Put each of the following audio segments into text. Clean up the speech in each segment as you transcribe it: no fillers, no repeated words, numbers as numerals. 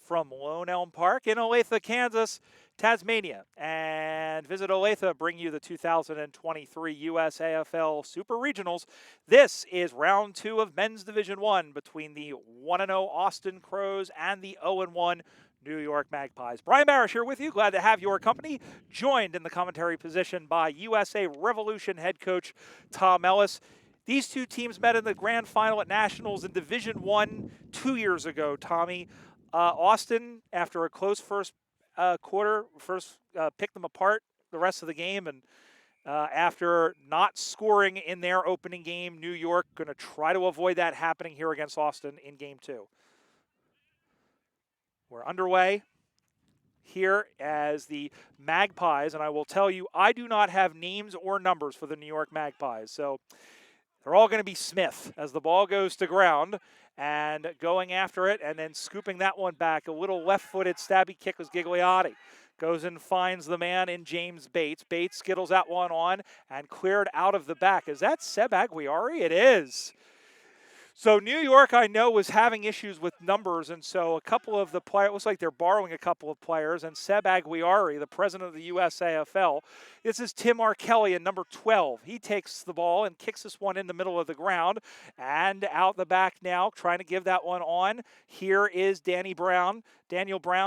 from Lone Elm Park in Olathe, Kansas, Tasmania. And visit Olathe, bring you the 2023 USAFL Super Regionals. This is round 2 of Men's Division 1 between the 1-0 Austin Crows and the 0-1 New York Magpies. Brian Barish here with you. Glad to have your company. Joined in the commentary position by USA Revolution head coach Tom Ellis. These two teams met in the grand final at Nationals in Division 1 2 years ago, Tommy. Austin, after a close first quarter, picked them apart the rest of the game, and after not scoring in their opening game, New York going to try to avoid that happening here against Austin in Game 2. We're underway here as the Magpies, and I will tell you, I do not have names or numbers for the New York Magpies, so they're all going to be Smith as the ball goes to ground and going after it and then scooping that one back. A little left-footed stabby kick was Gigliotti. Goes and finds the man in James Bates. Bates skittles that one on and cleared out of the back. Is that Seb Aguiari? It is. So New York, I know, was having issues with numbers, and so a couple of the players, it looks like they're borrowing a couple of players, and Seb Aguiari, the president of the USAFL, this is Tim Arkelly in number 12. He takes the ball and kicks this one in the middle of the ground, and out the back now, trying to give that one on. Here is Daniel Brown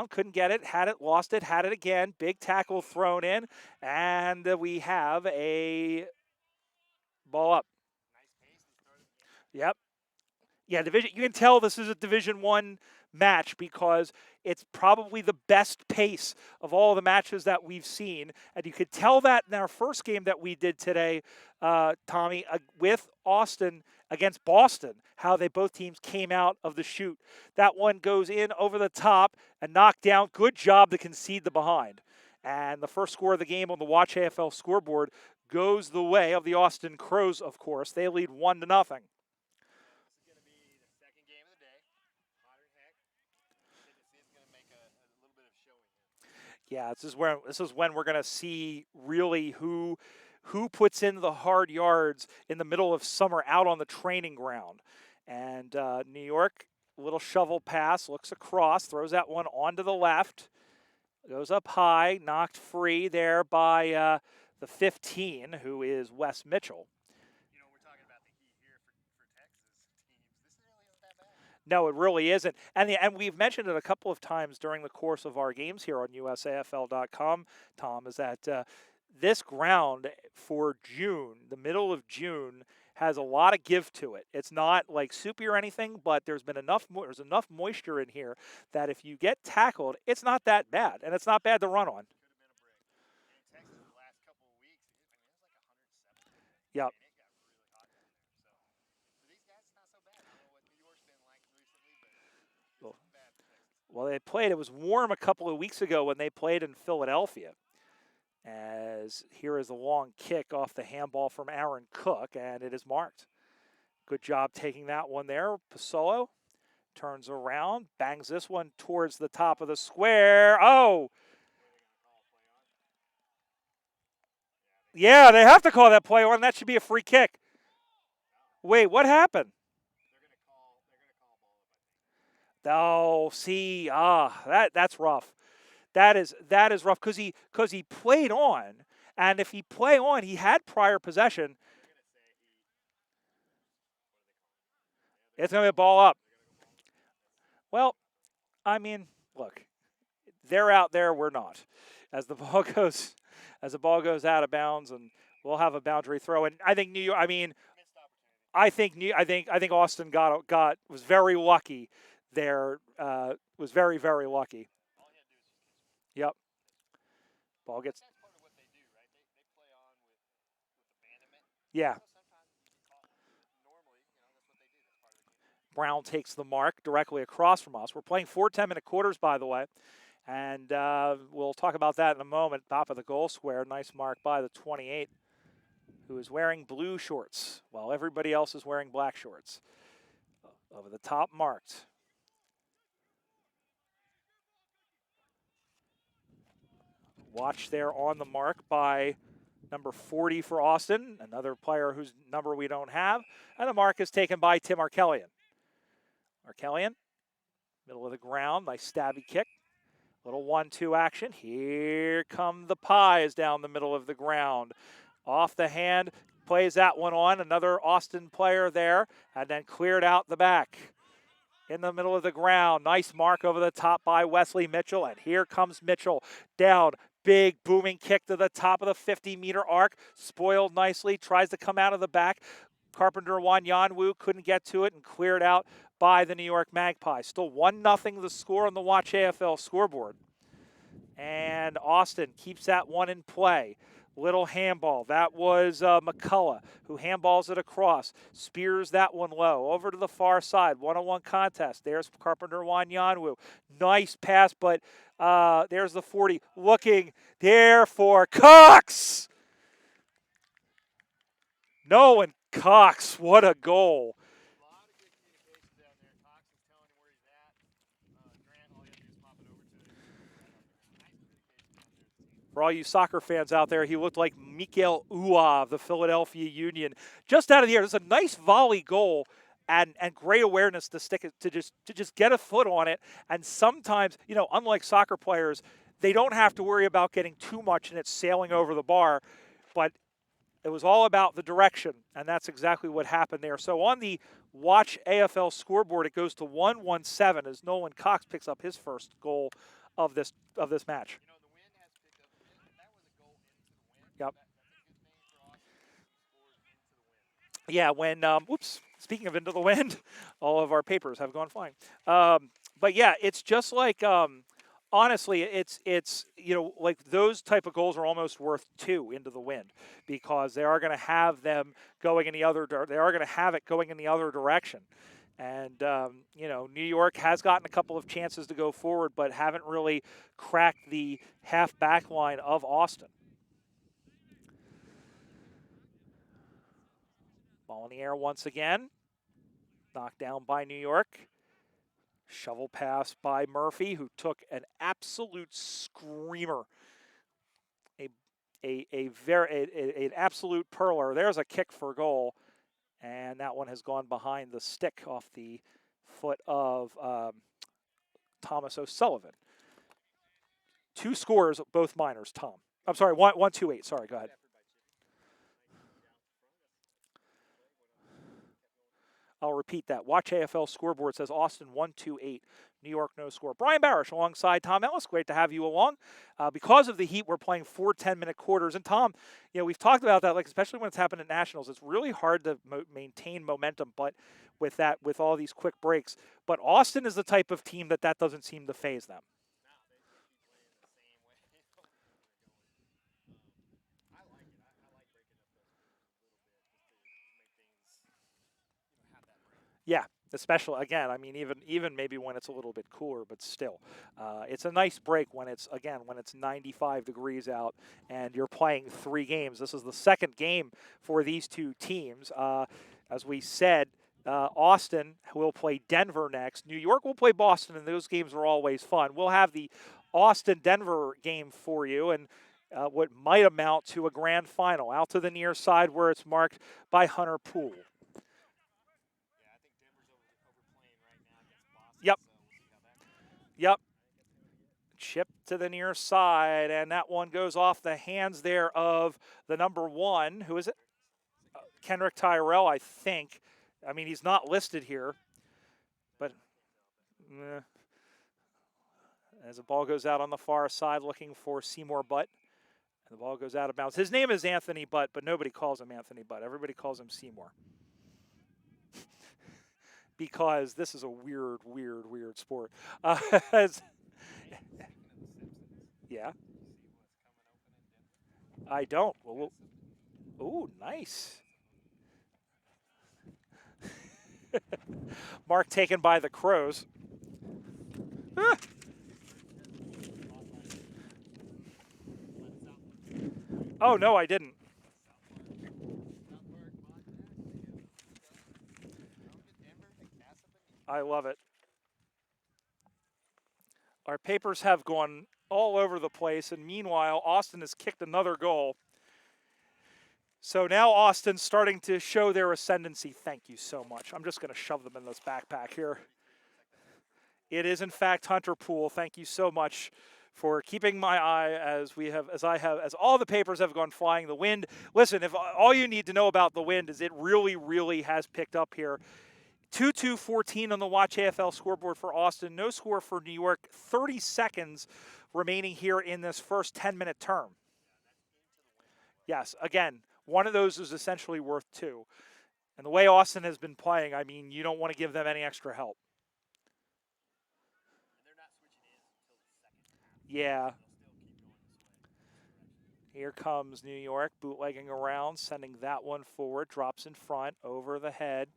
couldn't get it, had it, lost it, had it again. Big tackle thrown in, and we have a ball up. Yep. Yeah, division. You can tell this is a Division 1 match because it's probably the best pace of all the matches that we've seen. And you could tell that in our first game that we did today, Tommy, with Austin against Boston, how both teams came out of the chute. That one goes in over the top and knocked down. Good job to concede the behind. And the first score of the game on the Watch AFL scoreboard goes the way of the Austin Crows, of course. They lead 1-0. Yeah, this is when we're going to see really who puts in the hard yards in the middle of summer out on the training ground. And New York, little shovel pass, looks across, throws that one onto the left, goes up high, knocked free there by the 15, who is Wes Mitchell. No, it really isn't. And we've mentioned it a couple of times during the course of our games here on USAFL.com, Tom, is that this ground for June, the middle of June, has a lot of give to it. It's not like soupy or anything, but there's enough moisture in here that if you get tackled, it's not that bad, and it's not bad to run on. Yep. Well, it was warm a couple of weeks ago when they played in Philadelphia. As here is a long kick off the handball from Aaron Cook, and it is marked. Good job taking that one there. Pasolo turns around, bangs this one towards the top of the square. Oh! Yeah, they have to call that play on. That should be a free kick. Wait, what happened? Oh, see, that's rough. That is rough because he played on, and if he play on, he had prior possession. It's going to be a ball up. Well, I mean, look, they're out there, we're not. As the ball goes out of bounds, and we'll have a boundary throw. And I think New York. I think Austin was very lucky. There was very, very lucky. Yep. Ball gets. Yeah. Brown takes the mark directly across from us. We're playing 4 10-minute quarters, by the way, and we'll talk about that in a moment. Top of the goal square, nice mark by the 28, who is wearing blue shorts while everybody else is wearing black shorts. Over the top, marked. Watch there on the mark by number 40 for Austin, another player whose number we don't have. And the mark is taken by Tim Arkellian. Arkellian Middle of the ground, nice stabby kick. Little 1-2 action. Here come the Pies down the middle of the ground. Off the hand, plays that one on. Another Austin player there, and then cleared out the back. In the middle of the ground, nice mark over the top by Wesley Mitchell, and here comes Mitchell down. Big booming kick to the top of the 50-meter arc. Spoiled nicely, tries to come out of the back. Carpenter Wanyanwu couldn't get to it and cleared out by the New York Magpies. Still 1-0 the score on the Watch AFL scoreboard. And Austin keeps that one in play. Little handball. That was McCullough who handballs it across. Spears that one low. Over to the far side. One-on-one contest. There's Carpenter Wanyanwu. Nice pass, but there's the 40. Looking there for Cox. Nolan Cox. What a goal. For all you soccer fans out there, he looked like Mikael Uwa of the Philadelphia Union. Just out of the air. There's a nice volley goal and great awareness to stick it, to just get a foot on it. And sometimes, you know, unlike soccer players, they don't have to worry about getting too much and it's sailing over the bar. But it was all about the direction, and that's exactly what happened there. So on the Watch AFL scoreboard, it goes to 1-1-7 as Nolan Cox picks up his first goal of this match. Yep. Yeah, when, speaking of into the wind, all of our papers have gone flying. But yeah, it's just like, honestly, it's you know, like those type of goals are almost worth 2 into the wind because they are going to have them going in the other, they are going to have it going in the other direction. And, you know, New York has gotten a couple of chances to go forward, but haven't really cracked the half back line of Austin. Ball in the air once again. Knocked down by New York. Shovel pass by Murphy, who took an absolute screamer. An absolute perler. There's a kick for goal. And that one has gone behind the stick off the foot of Thomas O'Sullivan. 2 scores, both minors, Tom. I'm sorry, 1-2-8. Sorry, go ahead. I'll repeat that. Watch AFL scoreboard says Austin 1-2-8. New York no score. Brian Barish alongside Tom Ellis. Great to have you along. Because of the heat, we're playing 4 10-minute quarters. And Tom, you know, we've talked about that, like especially when it's happened at Nationals. It's really hard to maintain momentum, but with all these quick breaks. But Austin is the type of team that doesn't seem to faze them. Yeah, especially, again, I mean, even maybe when it's a little bit cooler, but still. It's a nice break when it's 95 degrees out and you're playing 3 games. This is the second game for these 2 teams. As we said, Austin will play Denver next. New York will play Boston, and those games are always fun. We'll have the Austin-Denver game for you, and what might amount to a grand final. Out to the near side where it's marked by Hunter Poole. Yep. Chip to the near side, and that one goes off the hands there of the number 1. Who is it? Kendrick Tyrell, I think. I mean, he's not listed here, but as the ball goes out on the far side looking for Seymour Butt, and the ball goes out of bounds. His name is Anthony Butt, but nobody calls him Anthony Butt. Everybody calls him Seymour. Because this is a weird sport. Yeah. I don't. Well, ooh, nice. Mark taken by the Crows. Ah. Oh, no, I didn't. I love it. Our papers have gone all over the place, and meanwhile, Austin has kicked another goal. So now Austin's starting to show their ascendancy. Thank you so much. I'm just going to shove them in this backpack here. It is in fact Hunter Poole. Thank you so much for keeping my eye as all the papers have gone flying. The wind. Listen, if all you need to know about the wind is it really, really has picked up here. 2-2-14 on the Watch AFL scoreboard for Austin. No score for New York. 30 seconds remaining here in this first 10-minute term. Yes, again, one of those is essentially worth 2. And the way Austin has been playing, I mean, you don't want to give them any extra help. Yeah. Here comes New York, bootlegging around, sending that one forward, drops in front, over the head.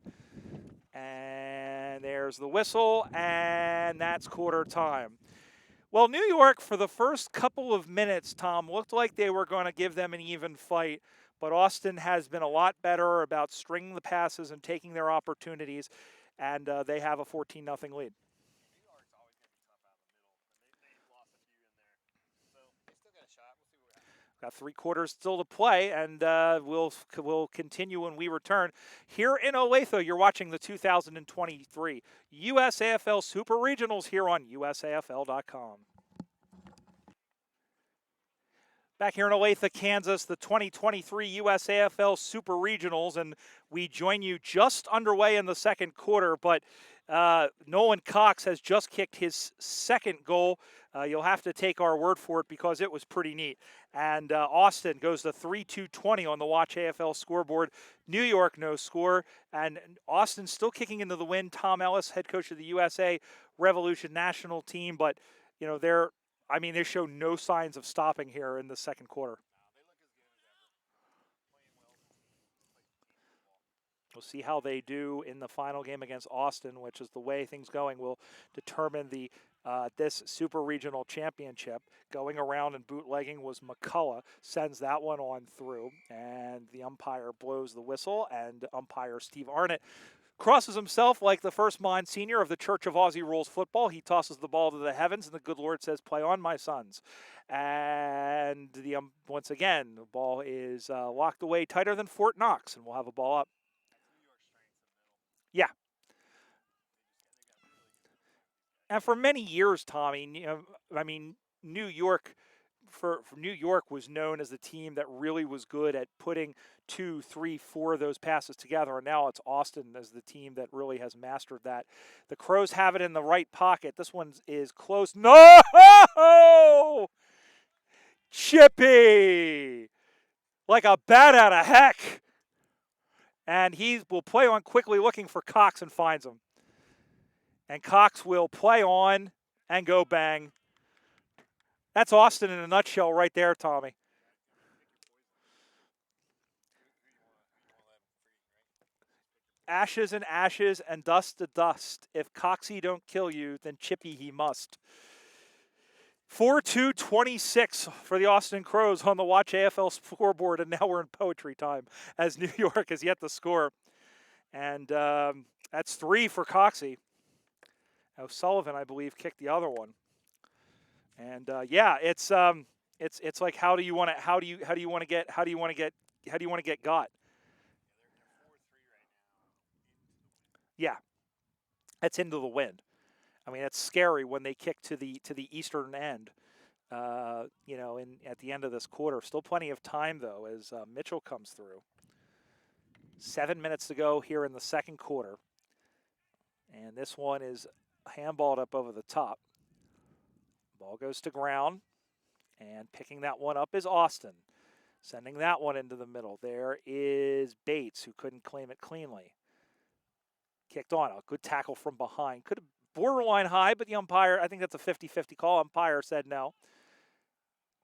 And there's the whistle, and that's quarter time. Well, New York, for the first couple of minutes, Tom, looked like they were going to give them an even fight, but Austin has been a lot better about stringing the passes and taking their opportunities, and they have a 14-0 lead. Got 3 quarters still to play, and we'll continue when we return. Here in Olathe, you're watching the 2023 USAFL Super Regionals here on USAFL.com. Back here in Olathe, Kansas, the 2023 USAFL Super Regionals, and we join you just underway in the second quarter, but Nolan Cox has just kicked his second goal. You'll have to take our word for it because it was pretty neat. And Austin goes to 3-2-20 on the Watch AFL scoreboard. New York, no score. And Austin still kicking into the win. Tom Ellis, head coach of the USA Revolution national team. But, you know, they show no signs of stopping here in the second quarter. We'll see how they do in the final game against Austin, which is the way things going will determine the this Super Regional Championship. Going around and bootlegging was McCullough, sends that one on through, and the umpire blows the whistle, and umpire Steve Arnott crosses himself like the first Monsignor of the Church of Aussie Rules Football. He tosses the ball to the heavens, and the good Lord says, "Play on, my sons." And once again, the ball is locked away tighter than Fort Knox, and we'll have a ball up. Yeah. And for many years, Tommy, New York, for New York was known as the team that really was good at putting 2, 3, 4 of those passes together. And now it's Austin as the team that really has mastered that. The Crows have it in the right pocket. This one is close. No! Chippy! Like a bat out of heck. And he will play on quickly looking for Cox and finds him. And Cox will play on and go bang. That's Austin in a nutshell right there, Tommy. Ashes and ashes and dust to dust. If Coxie don't kill you, then Chippy he must. 4-2-26 for the Austin Crows on the Watch AFL scoreboard, and now we're in poetry time as New York has yet to score. And that's 3 for Coxie. O'Sullivan, I believe, kicked the other one. And it's like how do you want to get got? Yeah, that's into the wind. I mean, it's scary when they kick to the eastern end. At the end of this quarter, still plenty of time though as Mitchell comes through. 7 minutes to go here in the second quarter, and this one is handballed up over the top. Ball goes to ground, and picking that one up is Austin. Sending that one into the middle. There is Bates, who couldn't claim it cleanly. Kicked on. A good tackle from behind. Could have borderline high, but the umpire, I think that's a 50-50 call. Umpire said no.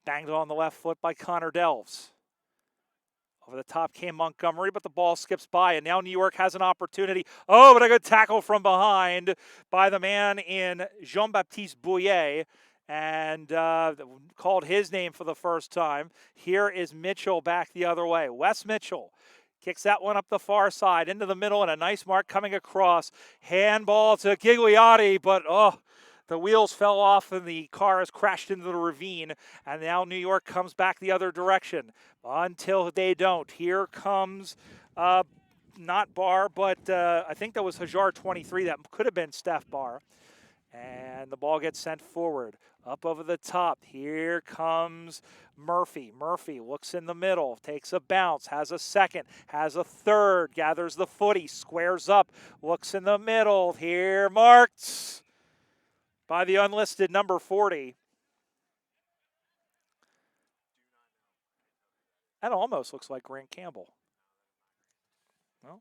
Banged it on the left foot by Connor Delves. Over the top came Montgomery, but the ball skips by, and now New York has an opportunity. Oh, but a good tackle from behind by the man in Jean-Baptiste Bouillet, and called his name for the first time. Here is Mitchell back the other way. Wes Mitchell kicks that one up the far side into the middle, and a nice mark coming across. Handball to Gigliotti, but the wheels fell off and the car has crashed into the ravine, and now New York comes back the other direction until they don't. Here comes not Barr, but I think that was Hajar 23. That could have been Steph Barr. And the ball gets sent forward, up over the top. Here comes Murphy. Murphy looks in the middle, takes a bounce, has a second, has a third, gathers the footy, squares up, looks in the middle. Here marked by the unlisted number 40. That almost looks like Grant Campbell. Well,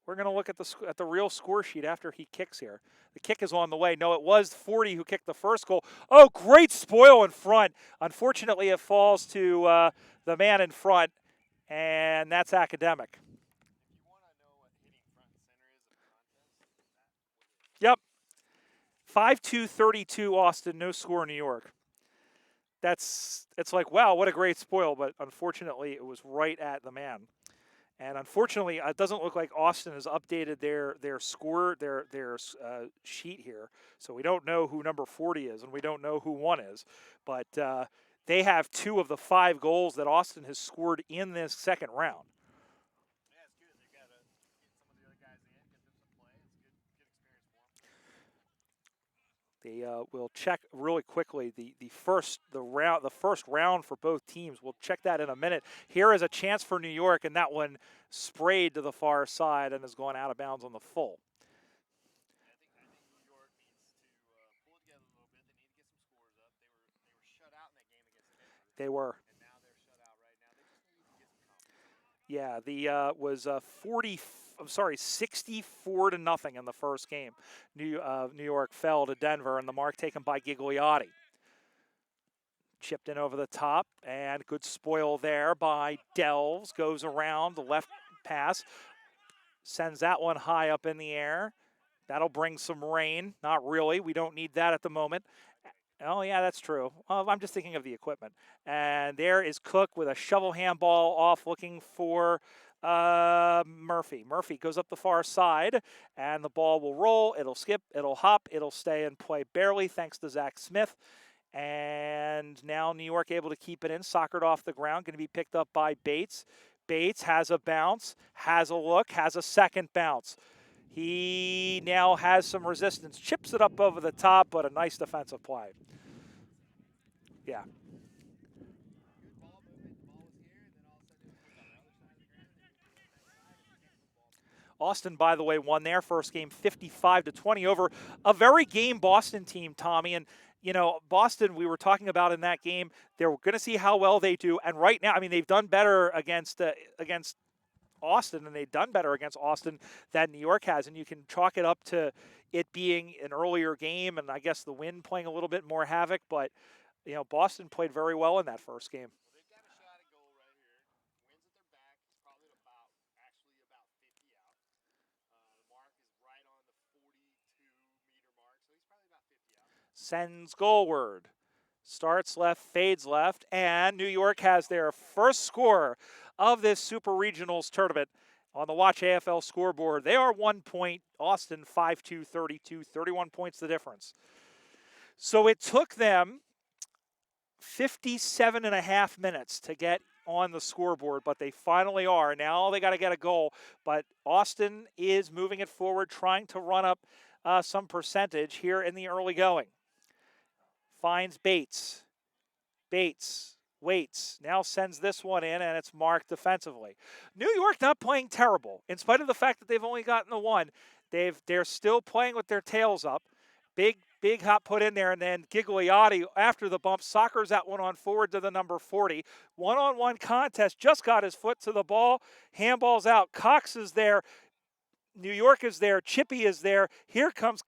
we're going to look at the real score sheet after he kicks here. The kick is on the way. No, it was 40 who kicked the first goal. Oh, great spoil in front. Unfortunately, it falls to the man in front, and that's academic. Yep. 5-2-32 Austin, no score New York. It's like, wow, what a great spoil, but unfortunately it was right at the man. And unfortunately, it doesn't look like Austin has updated their score, their sheet here. So we don't know who number 40 is, and we don't know who 1 is. But they have 2 of the 5 goals that Austin has scored in this second round. Yeah, it's good. They got to get some of the other guys in, get them some play. It's good experience for them. They will check really quickly the first round for both teams. We'll check that in a minute. Here is a chance for New York, and that one sprayed to the far side and has gone out of bounds on the full. I think New York needs to pull it together a little bit. They need to get some scores up. They were shut out in that game against Denver. They were. And now they're shut out right now. They just need to get some confidence. Yeah, the was 64-0 in the first game. New York fell to Denver, and the mark taken by Gigliotti. Chipped in over the top, and good spoil there by Delves. Goes around the left pass, sends that one high up in the air. That'll bring some rain. Not really. We don't need that at the moment. Oh, yeah, that's true. Well, I'm just thinking of the equipment. And there is Cook with a shovel handball off looking for Murphy. Murphy goes up the far side, and the ball will roll. It'll skip. It'll hop. It'll stay in play barely thanks to Zach Smith. And now New York able to keep it in. Soccered off the ground. Going to be picked up by Bates. Bates has a bounce, has a look, has a second bounce. He now has some resistance. Chips it up over the top, but a nice defensive play. Yeah. Good ball movement. The ball was here, and then all of a sudden it was moved on the other side of the ground. They moved to the left side and kept the ball. Austin, by the way, won their first game 55-20 over a very game Boston team, Tommy. And, you know, Boston, we were talking about in that game, they're going to see how well they do. And right now, I mean, they've done better against Austin, and they've done better against Austin than New York has. And you can chalk it up to it being an earlier game, and I guess the wind playing a little bit more havoc. But, you know, Boston played very well in that first game. Well, they've got a shot at goal right here. Wind's at their back. It's probably about 50 out. The mark is right on the 42-meter mark, so he's probably about 50 out. Sends goalward. Starts left, fades left, and New York has their first score of this Super Regionals tournament on the Watch AFL scoreboard. They are 1 point, Austin 5-2-32, 31 points the difference. So it took them 57.5 minutes to get on the scoreboard, but they finally are. Now they got to get a goal, but Austin is moving it forward, trying to run up some percentage here in the early going. Finds Bates. Bates waits. Now sends this one in, and it's marked defensively. New York not playing terrible. In spite of the fact that they've only gotten the one, they're still playing with their tails up. Big hop put in there, and then Gigliotti, after the bump, soccers that one on forward to the number 40. One-on-one contest, just got his foot to the ball. Handball's out. Cox is there. New York is there. Chippy is there. Here comes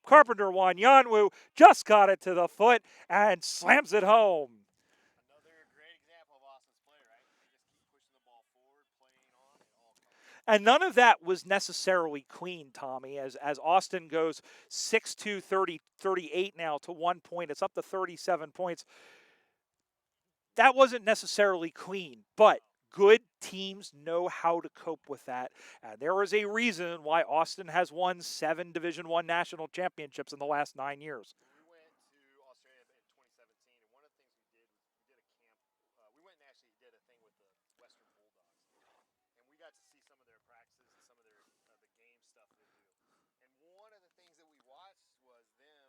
Carpenter one. Yanwu just got it to the foot and slams it home. Another great example of Austin's play, right? They just keep pushing the ball forward, playing on, it all comes. And none of that was necessarily clean, Tommy, as Austin goes 6-2-38 now to 1 point. It's up to 37 points. That wasn't necessarily clean, but good teams know how to cope with that. And there is a reason why Austin has won 7 Division I national championships in the last 9 years. We went to Australia in 2017, and one of the things we did was we did a camp. We went and actually did a thing with the Western Bulldogs, and we got to see some of their practices and some of their the game stuff they do. And one of the things that we watched was them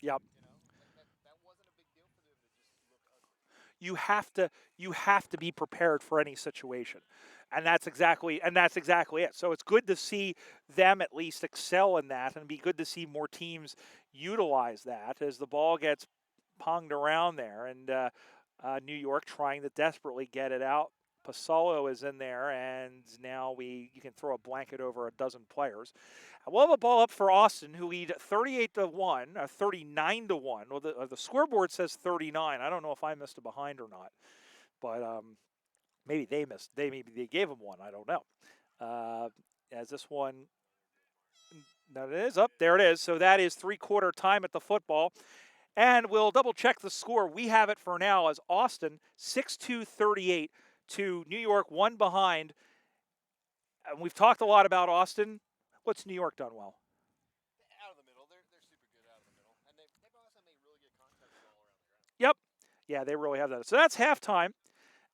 Yep. That wasn't a big deal for them to just look ugly. You have to be prepared for any situation. And that's exactly it. So it's good to see them at least excel in that, and be good to see more teams utilize that as the ball gets ponged around there, and New York trying to desperately get it out. Pasolo is in there, and now you can throw a blanket over a dozen players. We'll have a ball up for Austin, who lead 38-1, 39-1. Well, the scoreboard says 39. I don't know if I missed a behind or not, but maybe they missed. Maybe they gave them one. I don't know. As this one, no, it is up. There it is. So that is three-quarter time at the football. And we'll double check the score. We have it for now as Austin 6-2-38 to New York, one behind. And we've talked a lot about Austin. What's New York done well? Out of the middle, they're super good out of the middle, and they've also made really good contact with all around the ground. Yep. Yeah, they really have that. So that's halftime.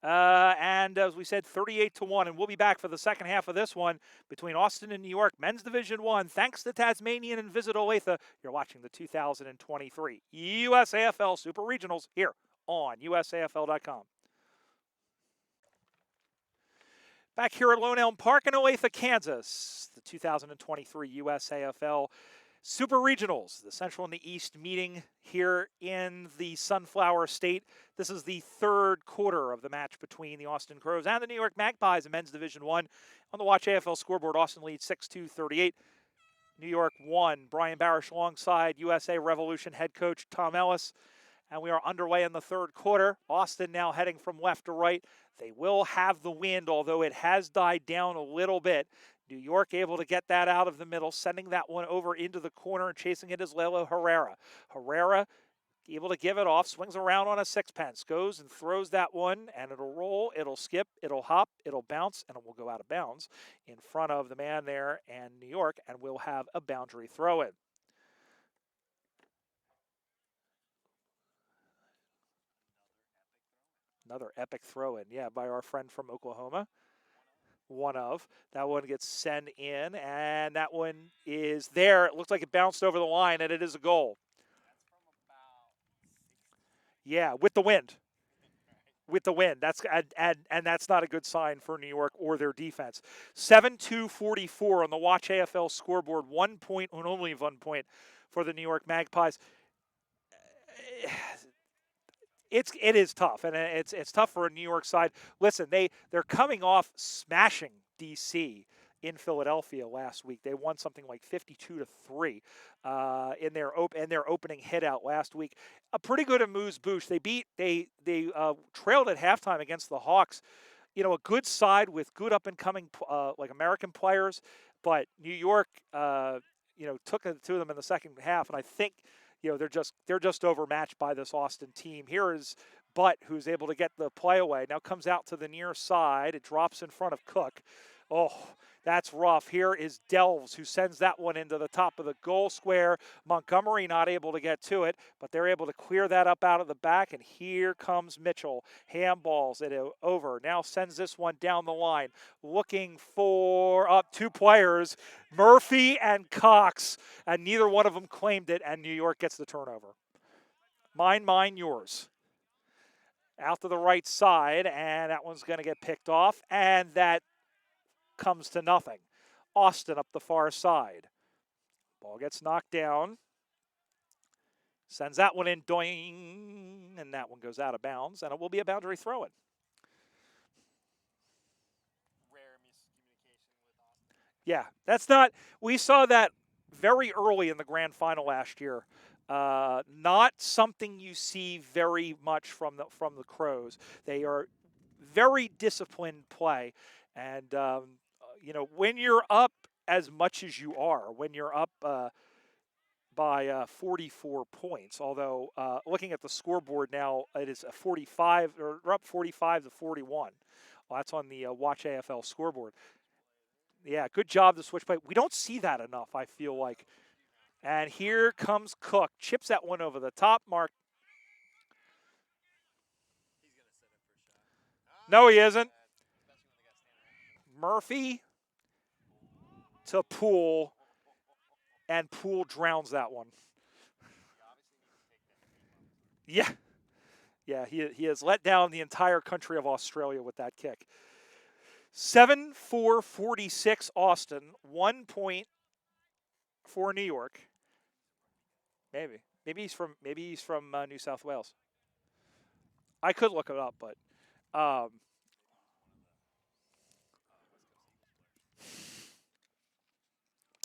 And as we said, 38-1. And we'll be back for the second half of this one between Austin and New York, Men's Division 1. Thanks to Tasmanian and Visit Olathe. You're watching the 2023 USAFL Super Regionals here on USAFL.com. Back here at Lone Elm Park in Olathe, Kansas, the 2023 USAFL Super Regionals, the Central and the East meeting here in the Sunflower State. This is the third quarter of the match between the Austin Crows and the New York Magpies in Men's Division 1. On the Watch AFL scoreboard, Austin leads 6-2-38. New York 1. Brian Barish alongside USA Revolution head coach Tom Ellis. And we are underway in the third quarter. Austin now heading from left to right. They will have the wind, although it has died down a little bit. New York able to get that out of the middle, sending that one over into the corner, and chasing it is Lelo Herrera. Herrera able to give it off, swings around on a sixpence, goes and throws that one, and it'll roll, it'll skip, it'll hop, it'll bounce, and it will go out of bounds in front of the man there and New York, and we'll have a boundary throw-in. Another epic throw-in, yeah, by our friend from Oklahoma. One of. That one gets sent in, and that one is there. It looks like it bounced over the line, and it is a goal. That's from about 60. Yeah, with the wind. With the wind. And that's not a good sign for New York or their defense. 7-2-44 on the Watch AFL scoreboard. 1 point, and only 1 point for the New York Magpies. It is tough, and it's tough for a New York side. Listen, they're coming off smashing DC in Philadelphia last week. They won something like 52-3 in their opening hit out last week. A pretty good amuse-bouche. They trailed at halftime against the Hawks. You know, a good side with good up and coming like American players, but New York took it to them in the second half, and I think they're just overmatched by this Austin team. Here is Butt, who's able to get the play away. Now comes out to the near side. It drops in front of Cook. Oh, that's rough. Here is Delves, who sends that one into the top of the goal square. Montgomery not able to get to it, but they're able to clear that up out of the back, and here comes Mitchell. Handballs it over. Now sends this one down the line, looking for two players, Murphy and Cox, and neither one of them claimed it, and New York gets the turnover. Mine, yours. Out to the right side, and that one's going to get picked off, and that comes to nothing. Austin up the far side. Ball gets knocked down. Sends that one in, doing, and that one goes out of bounds, and it will be a boundary throw-in. Rare miscommunication with Austin. Yeah, that's not. We saw that very early in the grand final last year. Not something you see very much from the Crows. They are very disciplined play, and when you're up as much as you are, when you're up by 44 points, although looking at the scoreboard now, it is a 45, or up 45-41. Well, that's on the Watch AFL scoreboard. Yeah, good job to switch play. We don't see that enough, I feel like. And here comes Cook. Chips that one over the top. Mark. He's going to set up for a shot. No, he isn't. Especially when they got standing around. Murphy to Poole, and Poole drowns that one. Yeah, yeah, he has let down the entire country of Australia with that kick. 7-4-46 Austin, 1 point for New York. Maybe he's from New South Wales. I could look it up, but um,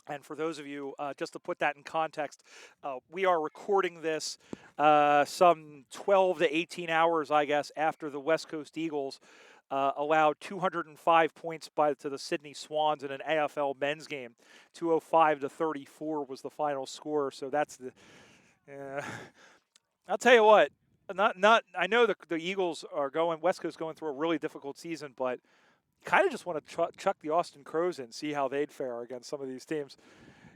and for those of you, just to put that in context, we are recording this some 12 to 18 hours, I guess, after the West Coast Eagles allowed 205 points to the Sydney Swans in an AFL men's game. 205 to 34 was the final score. So that's the. Uh, I'll tell you what. Not. I know the Eagles are going. West Coast going through a really difficult season, but kind of just want to chuck the Austin Crows in, see how they'd fare against some of these teams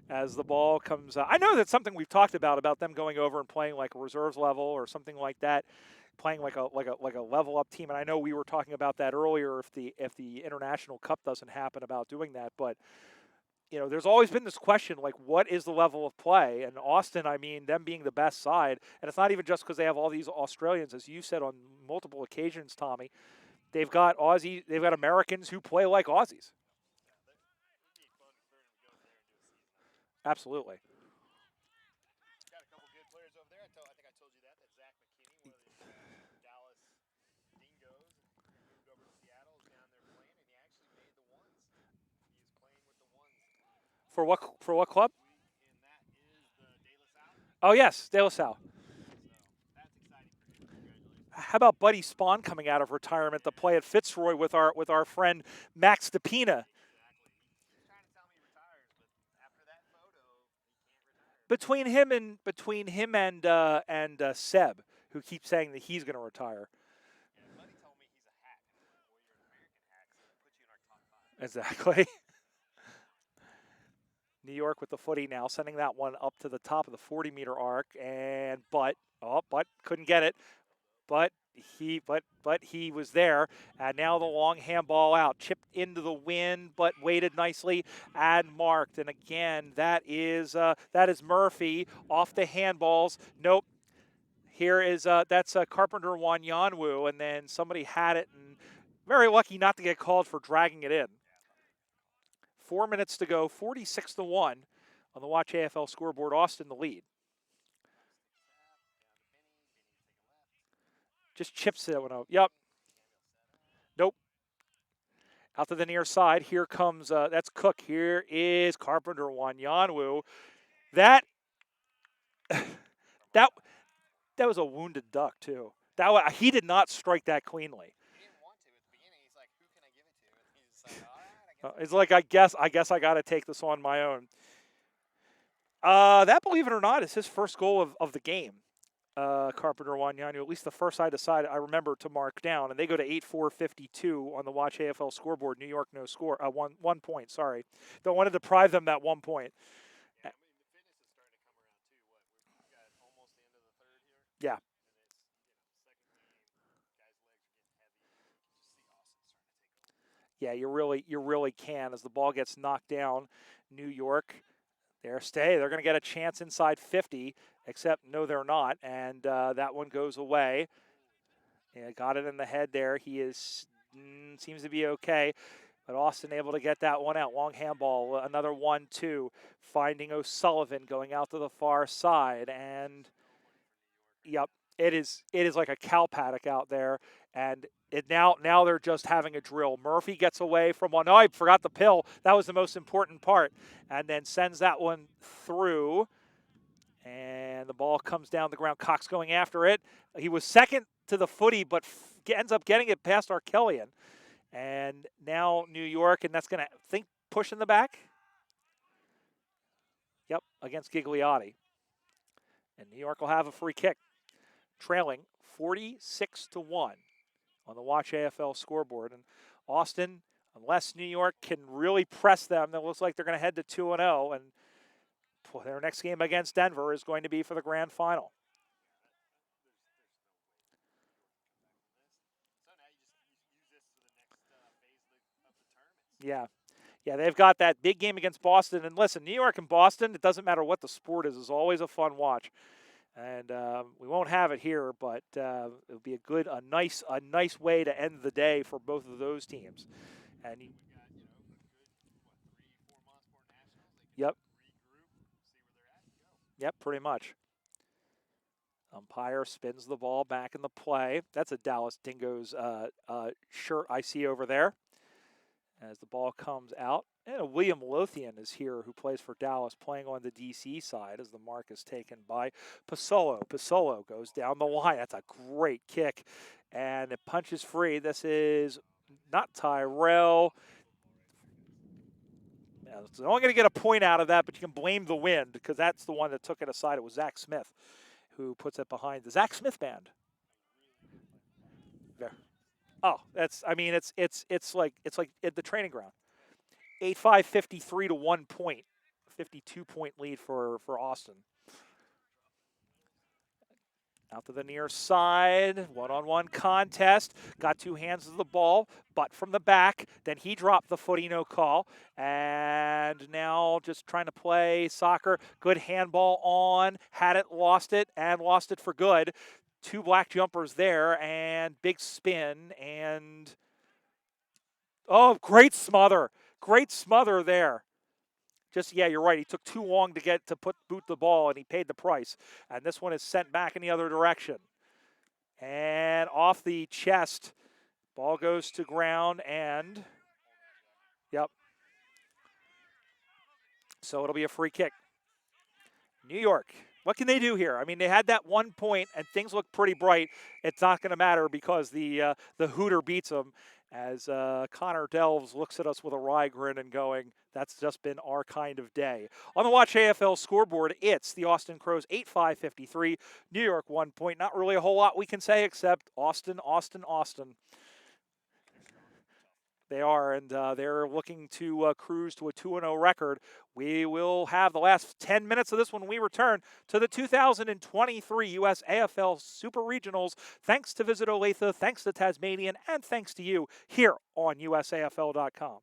as the ball comes. I know that's something we've talked about them going over and playing like a reserves level or something like that, playing like a level up team. And I know we were talking about that earlier if the International Cup doesn't happen about doing that, but. There's always been this question, like, what is the level of play? And Austin, I mean, them being the best side, and it's not even just because they have all these Australians, as you said on multiple occasions, Tommy. They've got Americans who play like Aussies. Absolutely. Got a couple good players over there. I think I told you that Zach McKinney, one of the Dallas Dingoes, moved over to Seattle, is down there playing, and he actually made the ones. He is playing with the ones. For what club? And that is the De La Salle. Oh yes, De La Salle. So that's exciting for him. Congratulations. How about Buddy Spawn coming out of retirement to play at Fitzroy with our friend Max DePina? Exactly. He's trying to tell me he retires, but after that photo, he can't retire. Between him and Seb, who keeps saying that he's going to retire. Yeah, Buddy told me he's a hack. Well, you're an American hack, so we'll put you in our top 5. Exactly. New York with the footy now, sending that one up to the top of the 40-meter arc, and but couldn't get it. But he was there, and now the long handball out, chipped into the wind, but waited nicely and marked. And again, that is Murphy off the handballs. Nope. Here is that's Carpenter Wanyanwu, and then somebody had it, and very lucky not to get called for dragging it in. 4 minutes to go, 46-1 on the Watch AFL scoreboard. Austin the lead. Just chips that one out. Yep. Nope. Out to the near side. Here comes, that's Cook. Here is Carpenter Wanyanwu. That was a wounded duck, too. He did not strike that cleanly. He didn't want to at the beginning. He's like, who can I give it to? And he's like, all right, I guess. It's like, I guess I got to take this on my own. That, believe it or not, is his first goal of the game. Carpenter Wanyanwu, at least the first I decided I remember to mark down, and they go to 8-4-52 on the Watch AFL scoreboard. New York no score, 1 point. Sorry, don't want to deprive them that 1 point. Yeah, I mean, the fitness is starting to come around too. We've got almost the end of the third here. Yeah. And it's, second game, guys' legs are getting heavy. You just see Austin starting to take over. Yeah, you really can. As the ball gets knocked down, New York, they're going to get a chance inside 50, except no, they're not, and that one goes away. Yeah, got it in the head there. He seems to be okay, but Austin able to get that one out. Long handball, another 1-2, finding O'Sullivan going out to the far side, and yep, it is like a cow paddock out there, and now they're just having a drill. Murphy gets away from one. Oh, I forgot the pill. That was the most important part. And then sends that one through. And the ball comes down the ground. Cox going after it. He was second to the footy, but ends up getting it past Arkelian. And now New York, and that's going to push in the back. Yep, against Gigliotti. And New York will have a free kick. Trailing 46-1. On the Watch AFL scoreboard. And Austin, unless New York can really press them, it looks like they're going to head to 2-0. And their next game against Denver is going to be for the grand final. So now you just use this for the next phase of the tournaments. Yeah, they've got that big game against Boston. And listen, New York and Boston, it doesn't matter what the sport is always a fun watch. And we won't have it here, but it'll be a nice way to end the day for both of those teams. And We got, a good, 3, 4 months before nationals. They can yep, regroup, see where they're at, and go. yep, pretty much. Umpire spins the ball back in the play. That's a Dallas Dingoes shirt I see over there. As the ball comes out, and William Lothian is here, who plays for Dallas, playing on the DC side as the mark is taken by Pasolo. Pasolo goes down the line. That's a great kick, and it punches free. This is not Tyrell. Yeah, so I'm only going to get a point out of that, but you can blame the wind because that's the one that took it aside. It was Zach Smith who puts it behind the Zach Smith band. There. Oh, that's. I mean, it's like at the training ground. 8-5, 53 to 1 point, 52-point lead for Austin. Out to the near side, one-on-one contest. Got two hands of the ball, but from the back. Then he dropped the footy, no call. And now just trying to play soccer. Good handball on, had it, and lost it for good. Two black jumpers there, and big spin, and oh, great smother. Great smother there. Just, yeah, you're right. He took too long to boot the ball, and he paid the price. And this one is sent back in the other direction. And off the chest, ball goes to ground, and yep. So it'll be a free kick. New York. What can they do here? I mean, they had that 1 point, and things look pretty bright. It's not going to matter because the Hooter beats them. As Connor Delves looks at us with a wry grin and going, that's just been our kind of day. On the Watch AFL scoreboard, it's the Austin Crows 8-5-53, New York 1 point. Not really a whole lot we can say except Austin, Austin, Austin. They are, and they're looking to cruise to a 2-0 record. We will have the last 10 minutes of this when we return to the 2023 USAFL Super Regionals. Thanks to Visit Olathe, thanks to Tasmanian, and thanks to you here on USAFL.com.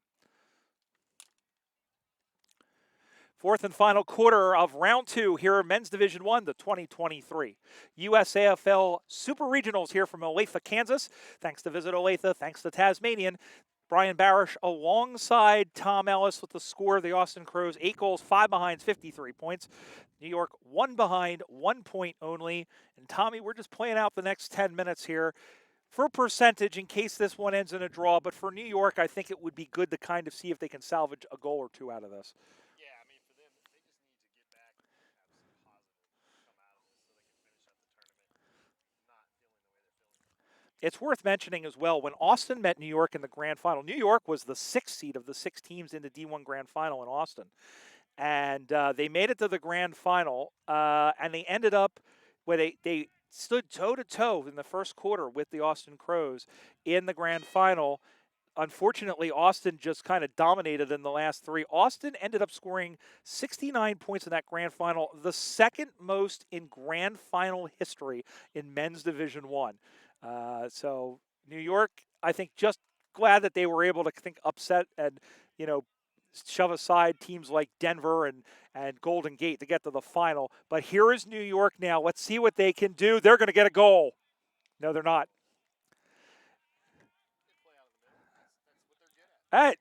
Fourth and final quarter of round two here in Men's Division 1, the 2023 USAFL Super Regionals here from Olathe, Kansas. Thanks to Visit Olathe, thanks to Tasmanian. Brian Barish alongside Tom Ellis with the score of the Austin Crows. 8 goals, 5 behinds, 53 points. New York 1 behind, 1 point only. And Tommy, we're just playing out the next 10 minutes here for percentage in case this one ends in a draw. But for New York, I think it would be good to kind of see if they can salvage a goal or two out of this. Yeah, I mean, for them, they just need to get back and have some positive come out of this so they can finish up the tournament not feeling the way they're feeling. It's worth mentioning as well, when Austin met New York in the grand final, New York was the 6th seed of the 6 teams in the D1 grand final in Austin. And they made it to the grand final, and they ended up where they stood toe-to-toe in the first quarter with the Austin Crows in the grand final. Unfortunately, Austin just kind of dominated in the last 3. Austin ended up scoring 69 points in that grand final, the second most in grand final history in Men's Division 1. So New York, I think, just glad that they were able to upset and, shove aside teams like Denver and Golden Gate to get to the final. But here is New York now. Let's see what they can do. They're going to get a goal. No, they're not. Hey,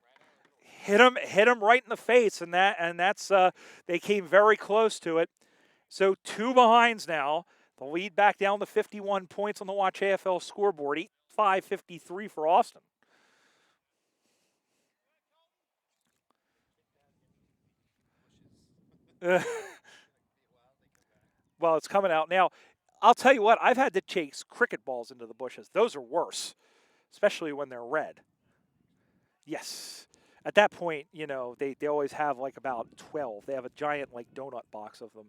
hit him right in the face, and that's they came very close to it. So 2 behinds now. The lead back down to 51 points on the Watch AFL scoreboard. 8-5-53 for Austin. Well, it's coming out now. I'll tell you what, I've had to chase cricket balls into the bushes. Those are worse, especially when they're red. Yes. At that point, they always have like about 12. They have a giant like donut box of them.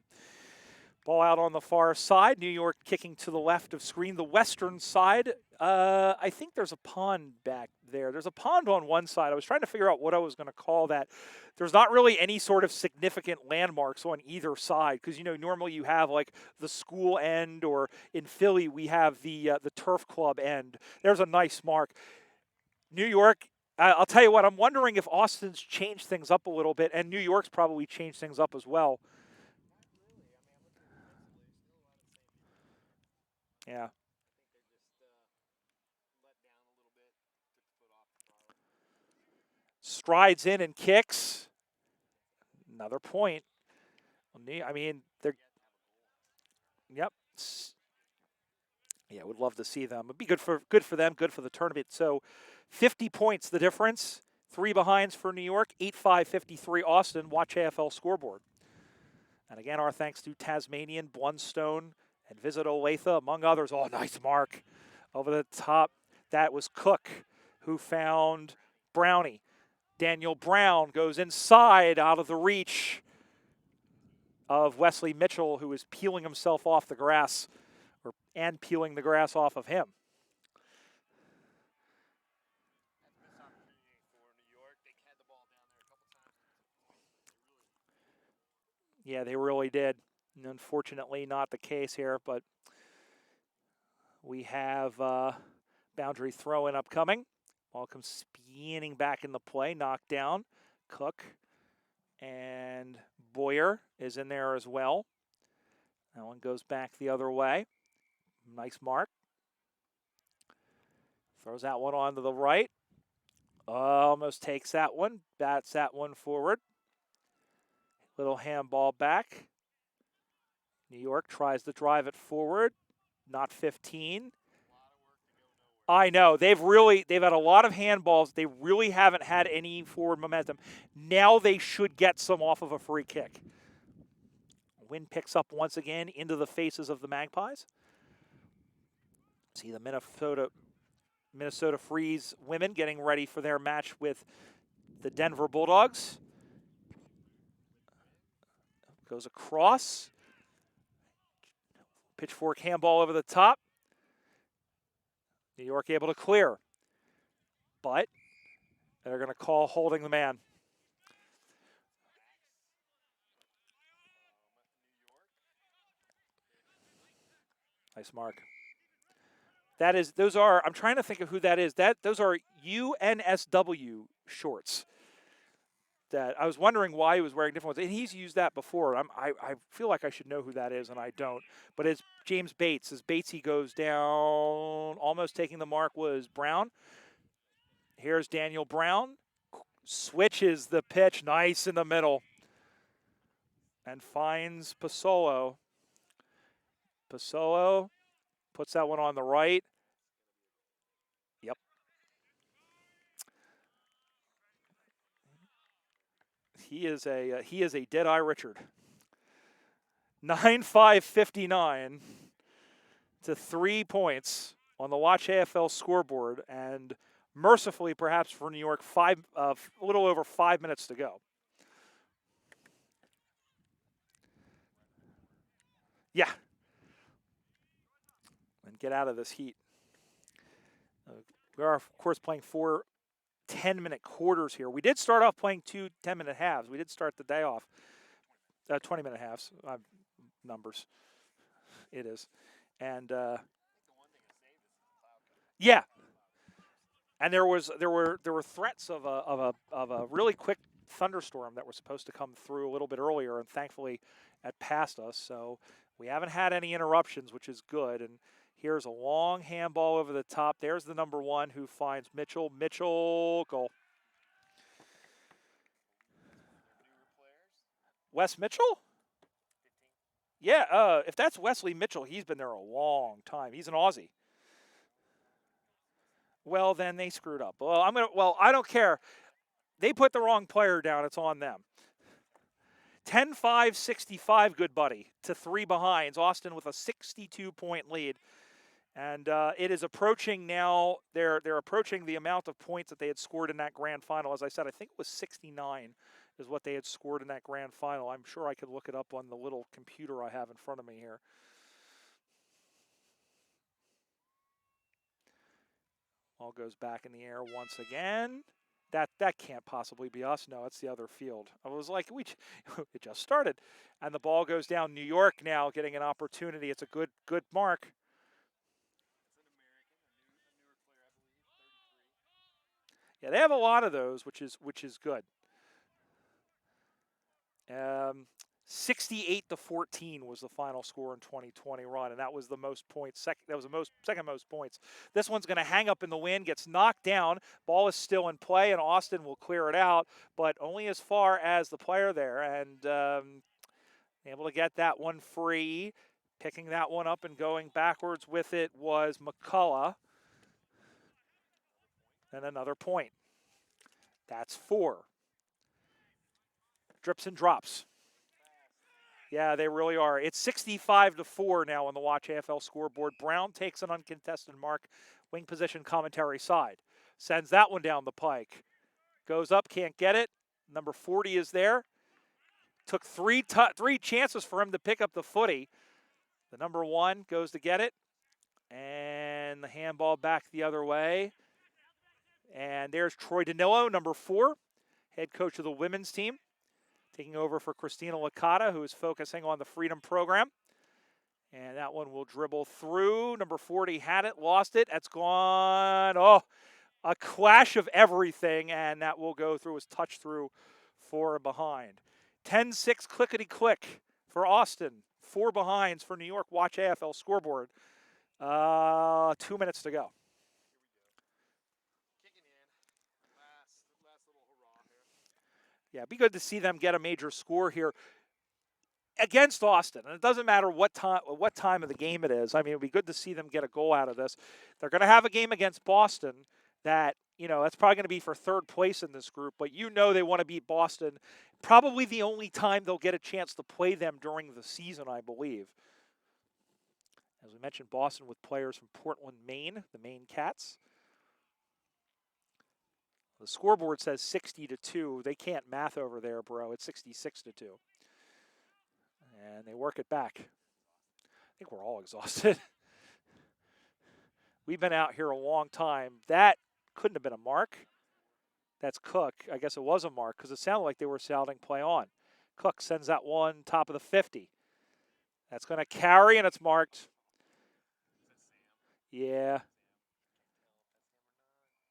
Ball out on the far side. New York kicking to the left of screen. The western side, I think there's a pond back there. There's a pond on one side. I was trying to figure out what I was going to call that. There's not really any sort of significant landmarks on either side because, normally you have like the school end, or in Philly we have the turf club end. There's a nice mark. New York, I'll tell you what, I'm wondering if Austin's changed things up a little bit, and New York's probably changed things up as well. Yeah. I think they're just let down a little bit, took the foot off the throttle. Strides in and kicks. Another point. I mean, they're, yep. Yeah, would love to see them. It'd be good for them, good for the tournament. So 50 points the difference. 3 behinds for New York, 8-5-53 Austin. Watch AFL scoreboard. And again, our thanks to Tasmanian, Blundstone, and Visit Olathe, among others. Oh, nice mark over the top. That was Cook who found Brownie. Daniel Brown goes inside out of the reach of Wesley Mitchell, who is peeling himself off the grass and peeling the grass off of him. That's a missed opportunity for New York. They had the ball down there a couple times and took points. Yeah, they really did. Unfortunately, not the case here, but we have boundary throw-in upcoming. Ball comes spinning back in the play, knocked down. Cook and Boyer is in there as well. That one goes back the other way. Nice mark. Throws that one onto the right. Almost takes that one. Bats that one forward. Little handball back. New York tries to drive it forward. Not 15. I know they've had a lot of handballs. They really haven't had any forward momentum. Now they should get some off of a free kick. Wind picks up once again into the faces of the Magpies. See the Minnesota Freeze women getting ready for their match with the Denver Bulldogs. Goes across. Pitchfork handball over the top. New York able to clear. But they're going to call holding the man. Nice mark. I'm trying to think of who that is. Those are UNSW shorts. That I was wondering why he was wearing different ones, and he's used that before. I feel like I should know who that is, and I don't. But it's James Bates. As Batesy goes down, almost taking the mark was Brown. Here's Daniel Brown. Switches the pitch, nice in the middle, and finds Pasolo. Pasolo puts that one on the right. Yep. He is a Deadeye Richard. 9-5-59 to 3 points on the Watch AFL scoreboard, and mercifully, perhaps for New York, a little over 5 minutes to go. Yeah. And get out of this heat. We are, of course, playing 4 10-minute quarters here. We did start off playing 2 10-minute halves. We did start the day off. 20-minute halves. Numbers. It is. And yeah. And there were threats of a really quick thunderstorm that was supposed to come through a little bit earlier, and thankfully it passed us. So we haven't had any interruptions, which is good. And here's a long handball over the top. There's the number 1 who finds Mitchell. Mitchell, goal. Wes Mitchell? Yeah, if that's Wesley Mitchell, he's been there a long time. He's an Aussie. Well, then they screwed up. I don't care. They put the wrong player down. It's on them. 10-5-65, good buddy, to 3 behinds. Austin with a 62-point lead. And it is approaching now. They're approaching the amount of points that they had scored in that grand final. As I said, I think it was 69 is what they had scored in that grand final. I'm sure I could look it up on the little computer I have in front of me here. Ball goes back in the air once again. That can't possibly be us. No, it's the other field. I was like, it just started. And the ball goes down. New York now getting an opportunity. It's a good mark. Yeah, they have a lot of those, which is good. 68-14 was the final score in 2020 run, and that was the most points. That was the second most points. This one's going to hang up in the wind, gets knocked down. Ball is still in play, and Austin will clear it out, but only as far as the player there, and able to get that one free. Picking that one up and going backwards with it was McCullough, and another point. That's 4. Drips and drops. Yeah, they really are. It's 65-4 now on the Watch AFL scoreboard. Brown takes an uncontested mark, wing position commentary side. Sends that one down the pike. Goes up, can't get it. Number 40 is there. Took three chances for him to pick up the footy. The number 1 goes to get it. And the handball back the other way. And there's Troy Danilo, number 4, head coach of the women's team, taking over for Christina Licata, who is focusing on the Freedom Program. And that one will dribble through. Number 40 had it, lost it. That's gone. Oh, a clash of everything, and that will go through as touch through for behind. 10-6 clickety-click for Austin. 4 behinds for New York. Watch AFL scoreboard. 2 minutes to go. Yeah, it'd be good to see them get a major score here against Austin. And it doesn't matter what time of the game it is. I mean, it'd be good to see them get a goal out of this. They're going to have a game against Boston that, that's probably going to be for 3rd place in this group. But they want to beat Boston. Probably the only time they'll get a chance to play them during the season, I believe. As we mentioned, Boston with players from Portland, Maine, the Maine Cats. The scoreboard says 60-2. They can't math over there, bro. It's 66-2. And they work it back. I think we're all exhausted. We've been out here a long time. That couldn't have been a mark. That's Cook. I guess it was a mark because it sounded like they were shouting play on. Cook sends that one top of the 50. That's going to carry, and it's marked. Yeah.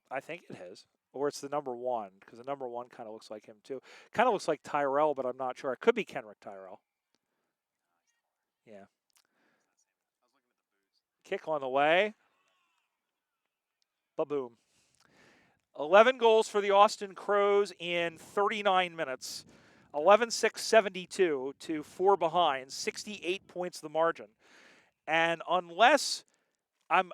I think it is. Or it's the number 1, because the number 1 kind of looks like him too. Kind of looks like Tyrell, but I'm not sure. It could be Kenrick Tyrell. Yeah. Kick on the way. Ba-boom. 11 goals for the Austin Crows in 39 minutes. 11-6-72 to 4 behind. 68 points the margin. And unless I'm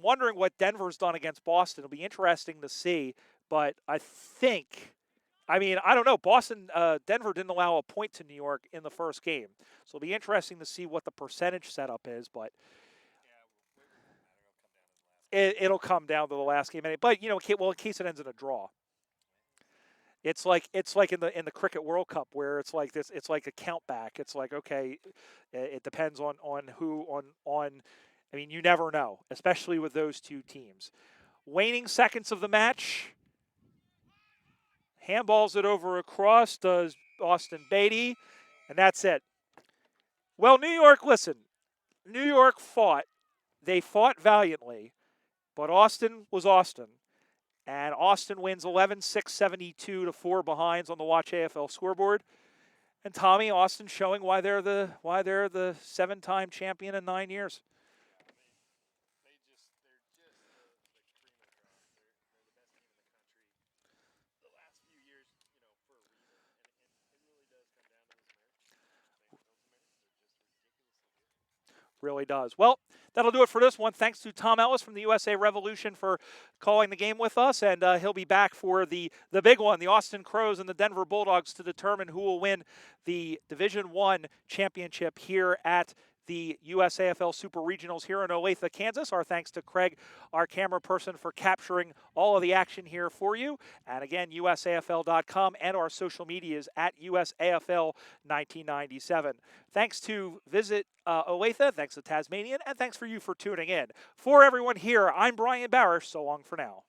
wondering what Denver's done against Boston. It'll be interesting to see, but I don't know. Denver didn't allow a point to New York in the first game, so it'll be interesting to see what the percentage setup is. But it'll come down to the last game. But in case it ends in a draw, it's like in the Cricket World Cup where it's like this. It's like a count back. It's like, okay, it depends on who on. I mean, you never know, especially with those two teams. Waning seconds of the match. Handballs it over across, does Austin Beatty, and that's it. Well, New York, listen. New York fought. They fought valiantly, but Austin was Austin. And Austin wins 11-6-72 to 4 behinds on the Watch AFL scoreboard. And Tommy, Austin showing why they're the 7-time champion in 9 years. Really does. Well, that'll do it for this one. Thanks to Tom Ellis from the USA Revolution for calling the game with us, and he'll be back for the big one, the Austin Crows and the Denver Bulldogs, to determine who will win the Division I championship here at the USAFL Super Regionals here in Olathe, Kansas. Our thanks to Craig, our camera person, for capturing all of the action here for you. And again, USAFL.com and our social medias at USAFL1997. Thanks to Visit Olathe, thanks to Tasmanian, and thanks for you for tuning in. For everyone here, I'm Brian Barish. So long for now.